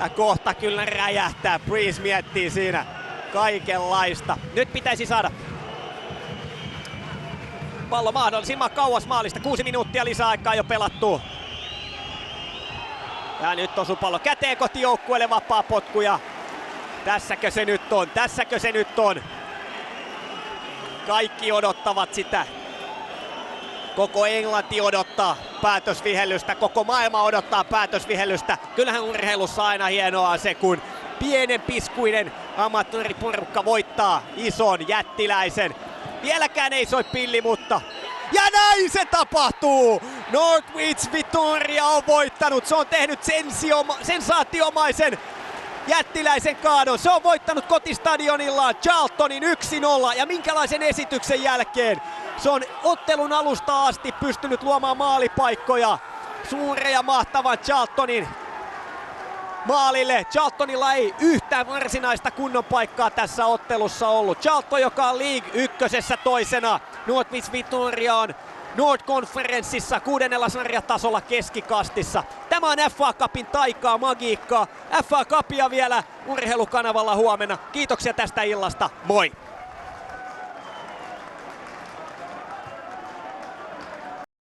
Ja kohta kyllä räjähtää. Breeze miettii siinä kaikenlaista. Nyt pitäisi saada pallo mahdollisimman kauas maalista. 6 minuuttia lisäaikaa jo pelattu. Ja nyt osuu pallo käteen kotijoukkueelle, vapaa potku. Ja tässäkö se nyt on? Tässäkö se nyt on? Kaikki odottavat sitä. Koko Englanti odottaa päätösvihellystä, koko maailma odottaa päätösvihellystä. Kyllähän urheilussa aina hienoa on se, kun pienen piskuinen amatööriporukka voittaa ison jättiläisen. Vieläkään ei soi pilli, mutta... Ja näin se tapahtuu! Norwich Victoria on voittanut, se on tehnyt sensaatiomaisen jättiläisen kaadon. Se on voittanut kotistadionillaan Charltonin 1-0 ja minkälaisen esityksen jälkeen. Se on ottelun alusta asti pystynyt luomaan maalipaikkoja suuren ja mahtavan Charltonin maalille. Charltonilla ei yhtään varsinaista kunnon paikkaa tässä ottelussa ollut. Charlton, joka on League ykkösessä toisena. Norwich Victoria on North Conferenceissa 6. sarjatasolla keskikastissa. Tämä on FA Cupin taikaa, magiikkaa. FA Cupia vielä urheilukanavalla huomenna. Kiitoksia tästä illasta. Moi!